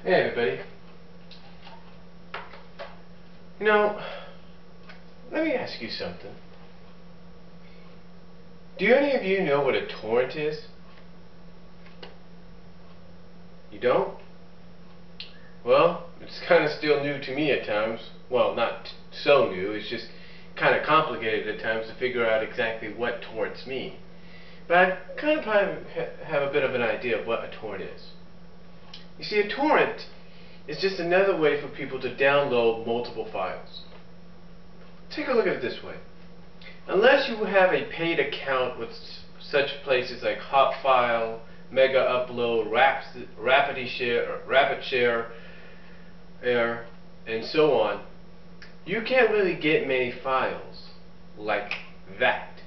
Hey everybody. You know, let me ask you something. Do any of you know what a torrent is? You don't? Well, it's kind of still new to me at times. Well, not so new, it's just kind of complicated at times to figure out exactly what torrents mean. But I kind of have a bit of an idea of what a torrent is. You see, a torrent is just another way for people to download multiple files. Take a look at it this way. Unless you have a paid account with such places like Hotfile, Mega Upload, Rapid Share, and so on, you can't really get many files like that.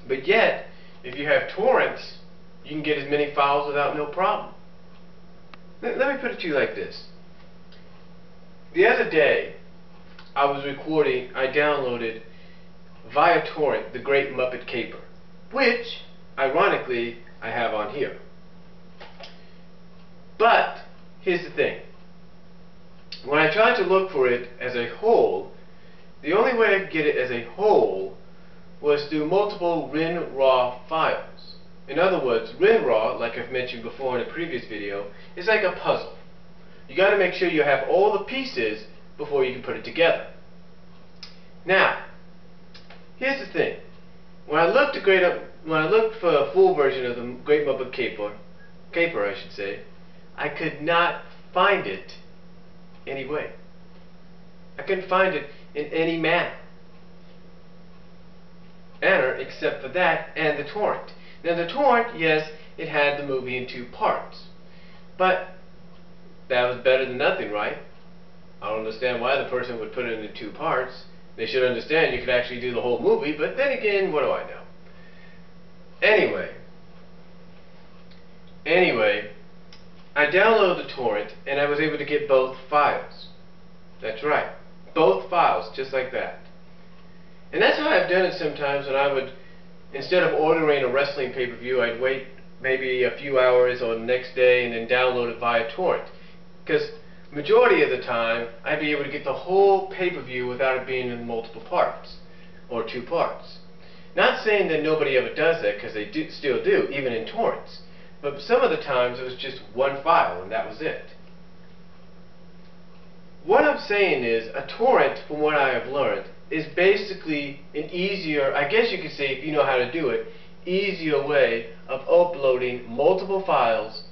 But yet, if you have torrents, you can get as many files without no problem. Let me put it to you like this. The other day, I downloaded via torrent The Great Muppet Caper, which, ironically, I have on here. But, here's the thing. When I tried to look for it as a whole, the only way I could get it as a whole was through multiple WinRAR files. In other words, WinRAR, like I've mentioned before in a previous video, is like a puzzle. You got to make sure you have all the pieces before you can put it together. Now, here's the thing. When I looked for a full version of the Great Muppet Caper, I could not find it anyway. I couldn't find it in any manner except for that and the torrent. Now the torrent, yes, it had the movie in 2 parts, but that was better than nothing, right? I don't understand why the person would put it in 2 parts. They should understand you could actually do the whole movie, but then again, what do I know? Anyway, I downloaded the torrent and I was able to get both files. That's right, both files, just like that. And that's how I've done it sometimes when I would, instead of ordering a wrestling pay-per-view, I'd wait maybe a few hours or the next day and then download it via torrent. Because majority of the time, I'd be able to get the whole pay-per-view without it being in multiple parts, or 2 parts. Not saying that nobody ever does that, because they still do, even in torrents. But some of the times it was just 1 file, and that was it. What I'm saying is, a torrent, from what I have learned, is basically an easier, I guess you could say, if you know how to do it, easier way of uploading multiple files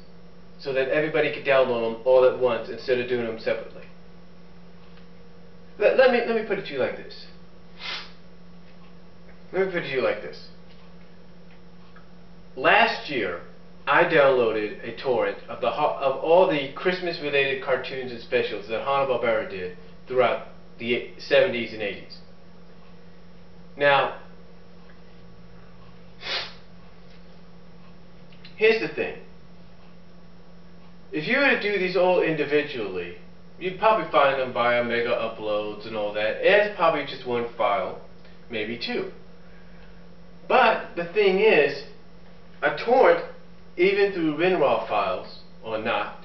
so that everybody could download them all at once instead of doing them separately. Let me put it to you like this. Last year, I downloaded a torrent of all the Christmas-related cartoons and specials that Hanna-Barbera did throughout the 70s and 80s. Now, here's the thing. If you were to do these all individually, you'd probably find them via Mega Uploads and all that. It's probably just 1 file, maybe 2. But the thing is, a torrent, even through WinRAR files, or not,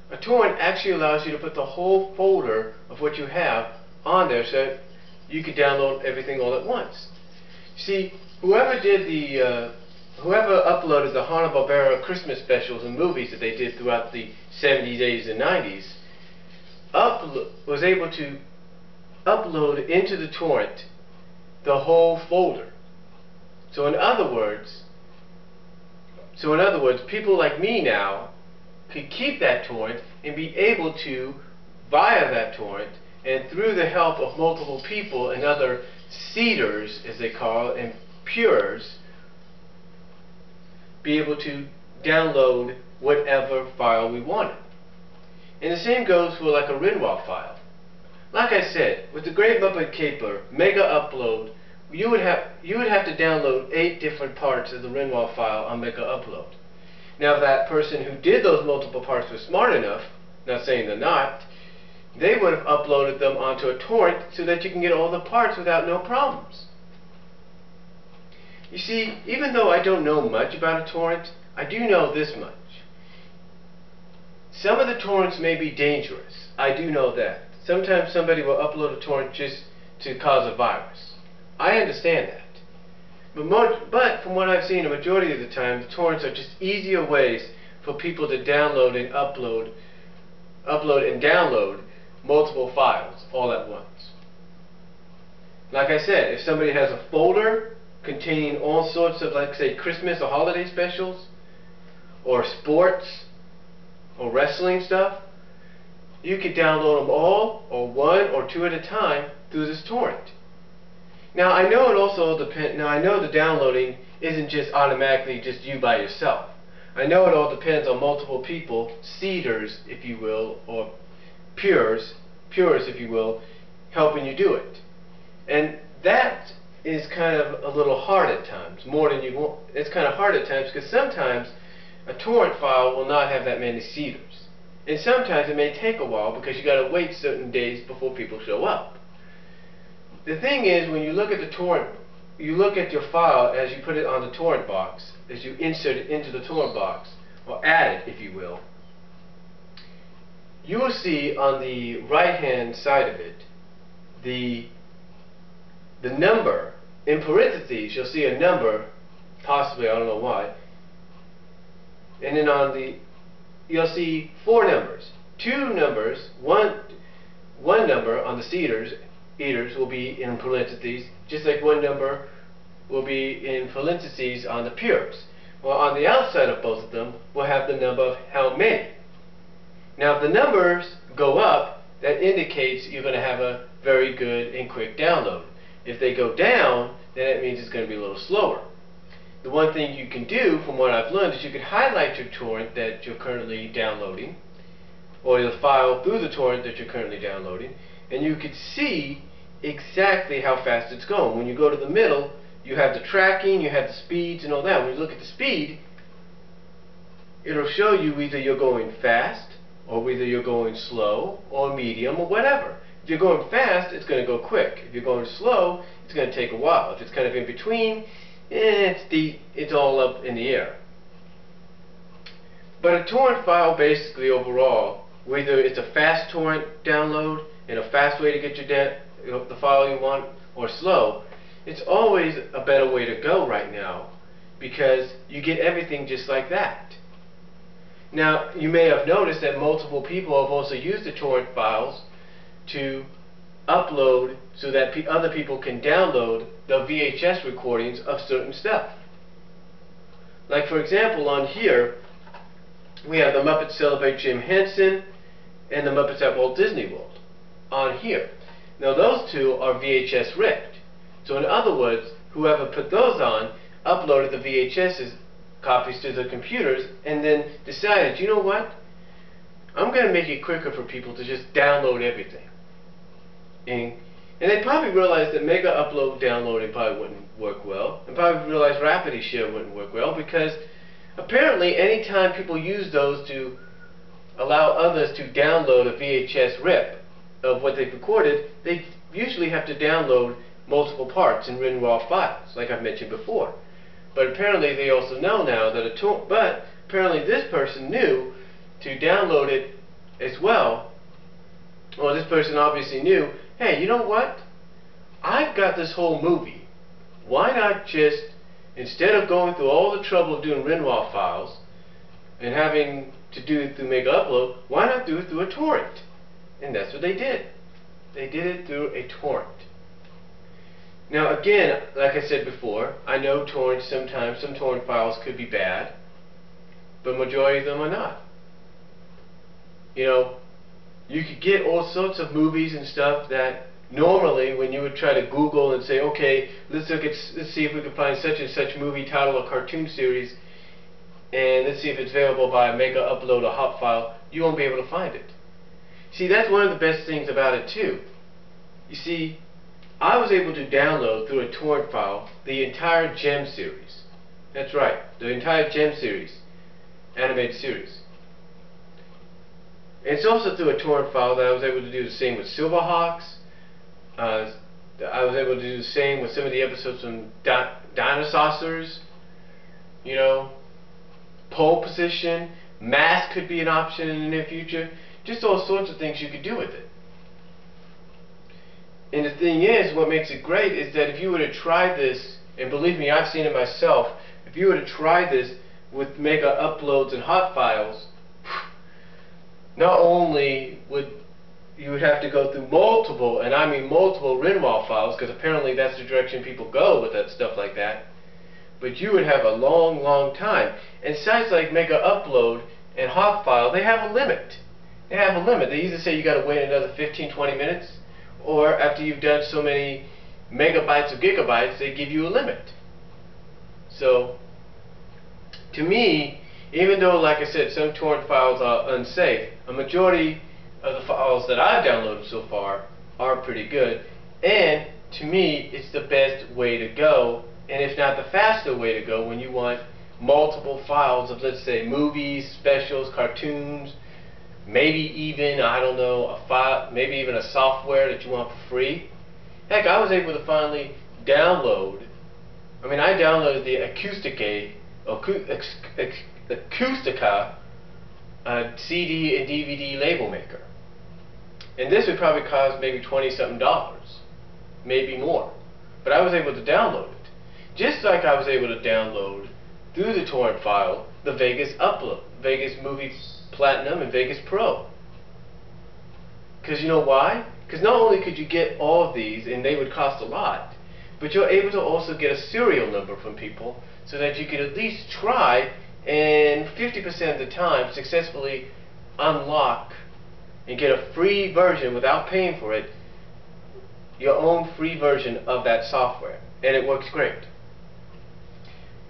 a torrent actually allows you to put the whole folder of what you have on there so that you could download everything all at once. See, whoever uploaded the Hanna-Barbera Christmas specials and movies that they did throughout the 70s, 80s, and 90s was able to upload into the torrent the whole folder. So in other words, people like me now could keep that torrent and be able to, via that torrent, and through the help of multiple people and other seeders, as they call it, and purers, be able to download whatever file we wanted. And the same goes for like a WinRAR file. Like I said, with the Great Muppet Caper Mega Upload, you would have to download 8 different parts of the WinRAR file on Mega Upload. Now, if that person who did those multiple parts was smart enough, not saying they're not, they would have uploaded them onto a torrent so that you can get all the parts without no problems. You see, even though I don't know much about a torrent, I do know this much. Some of the torrents may be dangerous. I do know that. Sometimes somebody will upload a torrent just to cause a virus. I understand that. But from what I've seen, the majority of the time, the torrents are just easier ways for people to download and upload and download multiple files all at once. Like I said, if somebody has a folder containing all sorts of, like say, Christmas or holiday specials, or sports, or wrestling stuff, you could download them all, or one or two at a time, through this torrent. Now I know it also depends. Now I know the downloading isn't just automatically just you by yourself. I know it all depends on multiple people, seeders, if you will, or purists, if you will, helping you do it. And that is kind of a little hard at times, more than you want. It's kind of hard at times because sometimes a torrent file will not have that many seeders. And sometimes it may take a while because you got to wait certain days before people show up. The thing is, when you look at the torrent, you look at your file as you put it on the torrent box, as you insert it into the torrent box, or add it, if you will, you will see on the right-hand side of it the number, in parentheses, you'll see a number, possibly, I don't know why, and then on the, you'll see four numbers. Two numbers, one number on the eaters will be in parentheses, just like one number will be in parentheses on the pures. Well, on the outside of both of them, we'll have the number of how many. Now, if the numbers go up, that indicates you're going to have a very good and quick download. If they go down, then that means it's going to be a little slower. The one thing you can do, from what I've learned, is you can highlight your torrent that you're currently downloading, or the file through the torrent that you're currently downloading, and you can see exactly how fast it's going. When you go to the middle, you have the tracking, you have the speeds and all that. When you look at the speed, it'll show you either you're going fast, or whether you're going slow, or medium, or whatever. If you're going fast, it's going to go quick. If you're going slow, it's going to take a while. If it's kind of in between, it's all up in the air. But a torrent file, basically overall, whether it's a fast torrent download and a fast way to get the file you want, or slow, it's always a better way to go right now, because you get everything just like that. Now, you may have noticed that multiple people have also used the torrent files to upload so that other people can download the VHS recordings of certain stuff. Like, for example, on here, we have the Muppets Celebrate Jim Henson and the Muppets at Walt Disney World on here. Now, those two are VHS ripped. So in other words, whoever put those on uploaded the VHS copies to the computers and then decided, you know what? I'm going to make it quicker for people to just download everything. And they probably realized that mega upload downloading probably wouldn't work well, and probably realized rapidly share wouldn't work well, because apparently anytime people use those to allow others to download a VHS rip of what they've recorded, they usually have to download multiple parts in WinRAR files, like I've mentioned before. But apparently they also know now that but apparently this person knew to download it as well, or this person obviously knew, hey, you know what? I've got this whole movie. Why not just, instead of going through all the trouble of doing WinRAR files and having to do it through Mega Upload, why not do it through a torrent? And that's what they did. They did it through a torrent. Now again, like I said before, I know torrents sometimes, some torrent files could be bad, but majority of them are not. You know, you could get all sorts of movies and stuff that normally when you would try to Google and say, okay, let's see if we can find such and such movie title or cartoon series, and let's see if it's available by Mega Upload or Hop file, you won't be able to find it. See, that's one of the best things about it too. You see, I was able to download through a torrent file the entire Gem series. That's right, the entire Gem series, animated series. And it's also through a torrent file that I was able to do the same with Silverhawks. I was able to do the same with some of the episodes from Dinosaurs, you know, Pole Position, Mask could be an option in the near future. Just all sorts of things you could do with it. And the thing is, what makes it great is that if you were to try this, and believe me, I've seen it myself, if you were to try this with mega uploads and hot files, not only would you would have to go through multiple, and I mean multiple RINWAL files, because apparently that's the direction people go with that stuff like that, but you would have a long, long time. And sites like Mega Upload and Hot File, they have a limit. They have a limit. They either say you got to wait another 15-20 minutes, or after you've done so many megabytes or gigabytes, they give you a limit. So, to me, even though, like I said, some torrent files are unsafe, a majority of the files that I've downloaded so far are pretty good. And to me, it's the best way to go, and if not the faster way to go, when you want multiple files of, let's say, movies, specials, cartoons, maybe even, I don't know, a file, maybe even a software that you want for free. Heck, I was able to finally download, I downloaded the Acoustica CD and DVD label maker. And this would probably cost maybe $20-something, maybe more. But I was able to download it. Just like I was able to download through the torrent file the Vegas upload, Vegas Movie Platinum and Vegas Pro. Because you know why? Because not only could you get all of these, and they would cost a lot, but you're able to also get a serial number from people so that you could at least try and 50% of the time successfully unlock and get a free version without paying for it, your own free version of that software. And it works great.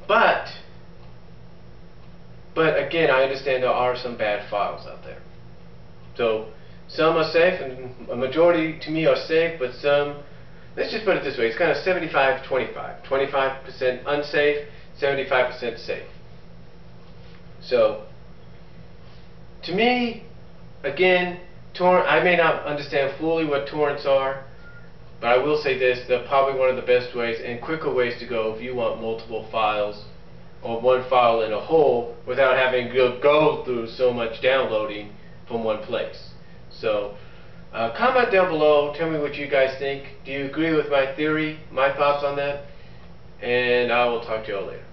But again, I understand there are some bad files out there. So some are safe, and a majority to me are safe, but some, let's just put it this way, it's kind of 75-25. 25% unsafe, 75% safe. So, to me, again, torrent, I may not understand fully what torrents are, but I will say this, they're probably one of the best ways and quicker ways to go if you want multiple files or one file in a whole without having to go through so much downloading from one place. So, comment down below, tell me what you guys think. Do you agree with my theory, my thoughts on that? And I will talk to you all later.